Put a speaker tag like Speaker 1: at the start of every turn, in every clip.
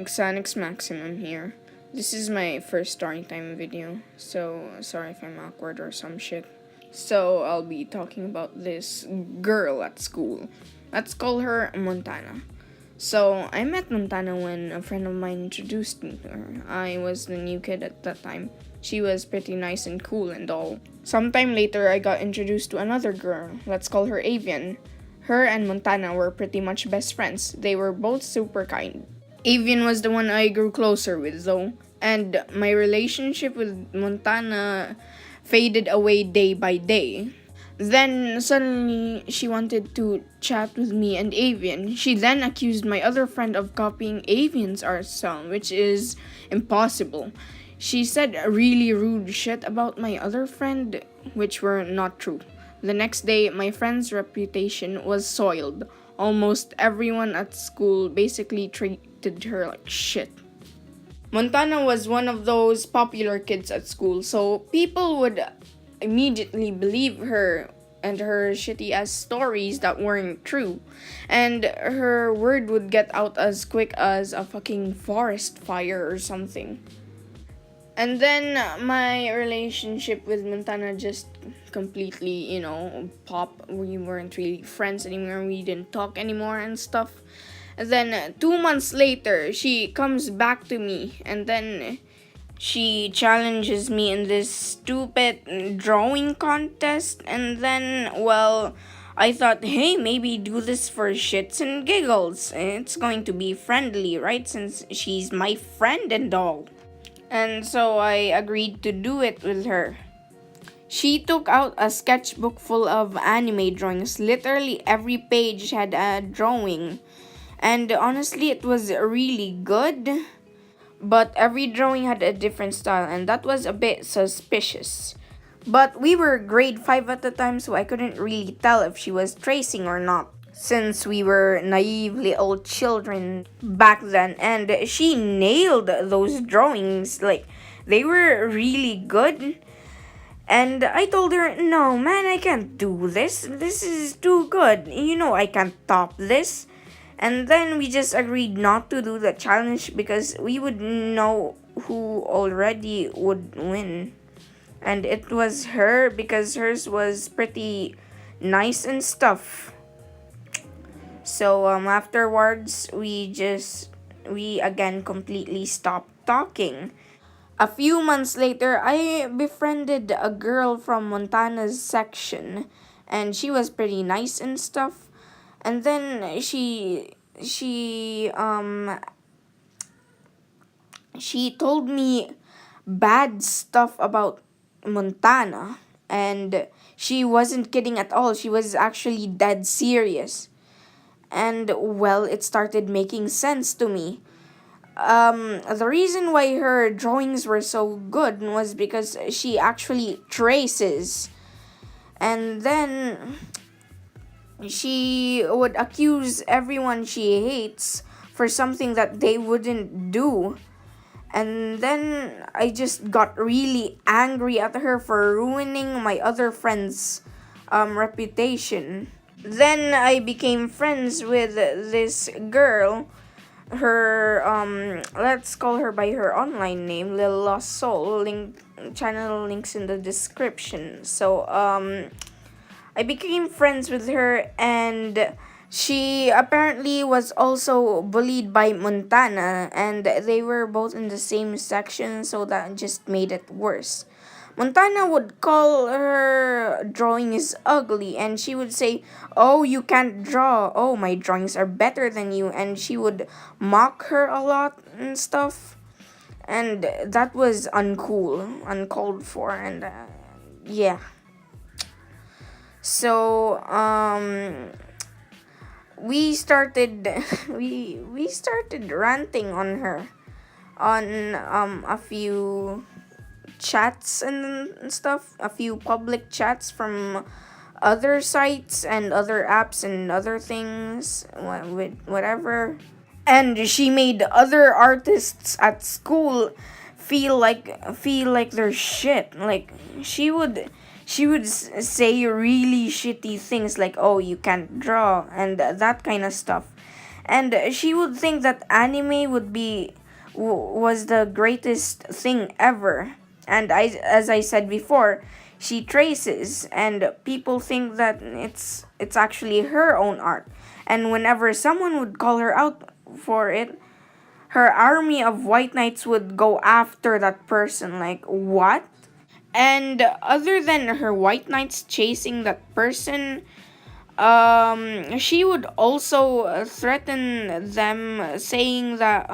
Speaker 1: Xanax Maximum here. This is my first story time video, so sorry if I'm awkward or some shit. So I'll be talking about this girl at school. Let's call her Montana. So I met Montana when a friend of mine introduced me to her. I was the new kid at that time. She was pretty nice and cool and all. Sometime later, I got introduced to another girl. Let's call her Avian. Her and Montana were pretty much best friends. They were both super kind. Avian was the one I grew closer with though, and my relationship with Montana faded away day by day. Then suddenly she wanted to chat with me and Avian. She then accused my other friend of copying Avian's art style, which is impossible. She said really rude shit about my other friend, which were not true. The next day, my friend's reputation was soiled. Almost everyone at school basically treated her like shit. Montana was one of those popular kids at school, so people would immediately believe her and her shitty ass stories that weren't true. And her word would get out as quick as a fucking forest fire or something. And then my relationship with Montana just completely, popped. We weren't really friends anymore. We didn't talk anymore and stuff. And then 2 months later, she comes back to me and then she challenges me in this stupid drawing contest. And then, well, I thought, hey, maybe do this for shits and giggles. It's going to be friendly, right? Since she's my friend and all. And so I agreed to do it with her. She took out a sketchbook full of anime drawings. Literally every page had a drawing. And honestly, it was really good. But every drawing had a different style, and that was a bit suspicious. But we were grade 5 at the time, so I couldn't really tell if she was tracing or not, since we were naive little children back then. And she nailed those drawings. Like, they were really good. And I told her, no man, I can't do this. This is too good. I can't top this. And then we just agreed not to do the challenge because we would know who already would win. And it was her because hers was pretty nice and stuff. So afterwards, we again completely stopped talking. A few months later, I befriended a girl from Montana's section, and she was pretty nice and stuff. And then she told me bad stuff about Montana, and she wasn't kidding at all. She was actually dead serious. And well, it started making sense to me. The reason why her drawings were so good was because she actually traces. And then she would accuse everyone she hates for something that they wouldn't do. And then I just got really angry at her for ruining my other friend's reputation. Then I became friends with this girl. Her let's call her by her online name, Lil Lost Soul. Channel links in the description. So I became friends with her, and she apparently was also bullied by Montana, and they were both in the same section, so that just made it worse. Montana would call her drawings ugly, and she would say, oh, you can't draw. Oh, my drawings are better than you. And she would mock her a lot and stuff. And that was uncool, uncalled for, and yeah. So, we started we started ranting on her on a few chats and stuff, a few public chats from other sites and other apps and other things, with whatever. And she made other artists at school feel like they're shit. Like she would say really shitty things like, oh, you can't draw, and that kind of stuff. and she would think that anime was the greatest thing ever. And as I said before, she traces, and people think that it's actually her own art. And whenever someone would call her out for it, her army of white knights would go after that person. Like, what? And other than her white knights chasing that person, she would also threaten them, saying that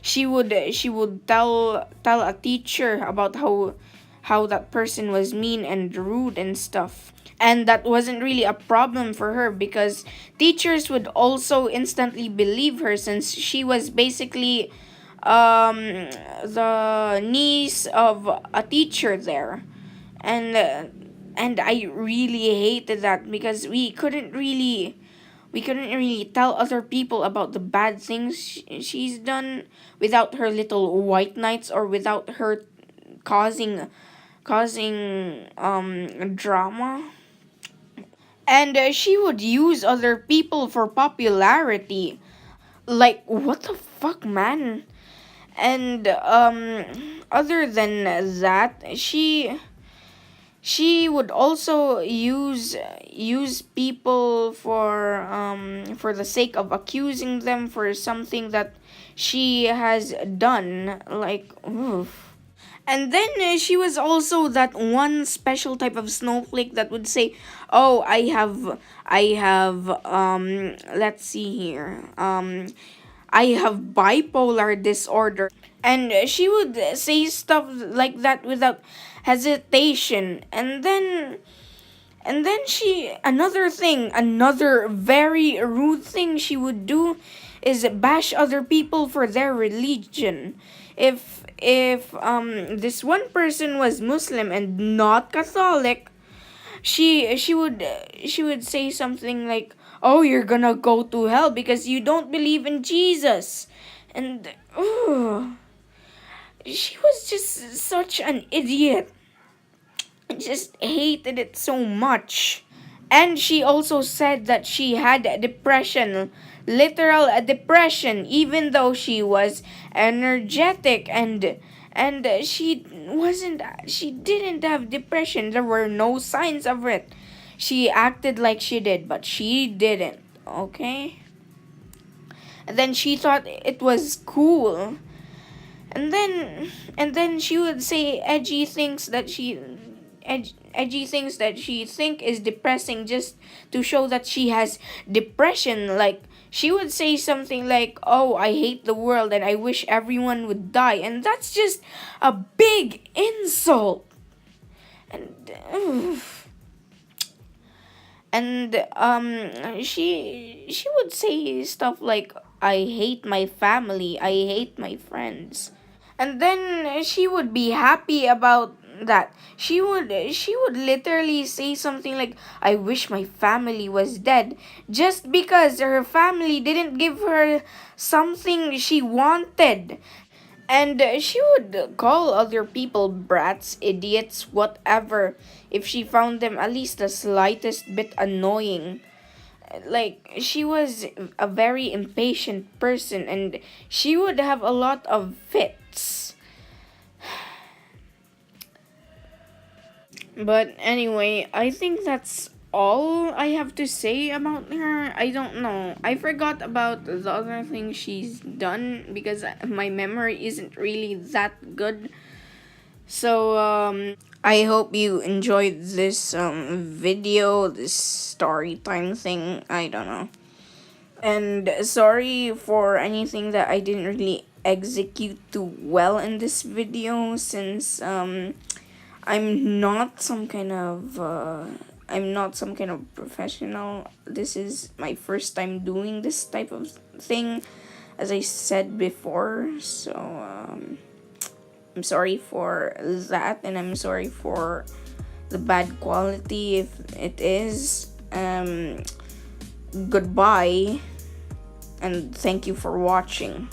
Speaker 1: she would tell a teacher about how that person was mean and rude and stuff. And that wasn't really a problem for her, because teachers would also instantly believe her, since she was basically the niece of a teacher there. And I really hated that, because we couldn't really tell other people about the bad things she's done without her little white knights, or without her causing drama. And she would use other people for popularity. Like, what the fuck, man? And other than that, she would also use people for the sake of accusing them for something that she has done. Like, oof. And then she was also that one special type of snowflake that would say, "Oh, I have let's see here. I have bipolar disorder." And she would say stuff like that without hesitation. And then another very rude thing she would do is bash other people for their religion. If this one person was Muslim and not Catholic, she would say something like, "Oh, you're gonna go to hell because you don't believe in Jesus." And she was just such an idiot. I just hated it so much. And she also said that she had depression, literal depression, even though she was energetic, and she didn't have depression. There were no signs of it. She acted like she did, but she didn't. Okay? And then she thought it was cool. And then she would say edgy things that she think is depressing, just to show that she has depression. Like, she would say something like, "Oh, I hate the world and I wish everyone would die," and that's just a big insult. And she would say stuff like, "I hate my family, I hate my friends." And then she would be happy about that. She would literally say something like, "I wish my family was dead," just because her family didn't give her something she wanted. And she would call other people brats, idiots, whatever, if she found them at least the slightest bit annoying. Like, she was a very impatient person, and she would have a lot of fits. But anyway, I think that's all I have to say about her. I don't know. I forgot about the other things she's done, because my memory isn't really that good. So I hope you enjoyed this video, this story time thing. I don't know. And sorry for anything that I didn't really execute too well in this video, since I'm not some kind of professional. This is my first time doing this type of thing, as I said before. So I'm sorry for that, and I'm sorry for the bad quality if it is. Goodbye, and thank you for watching.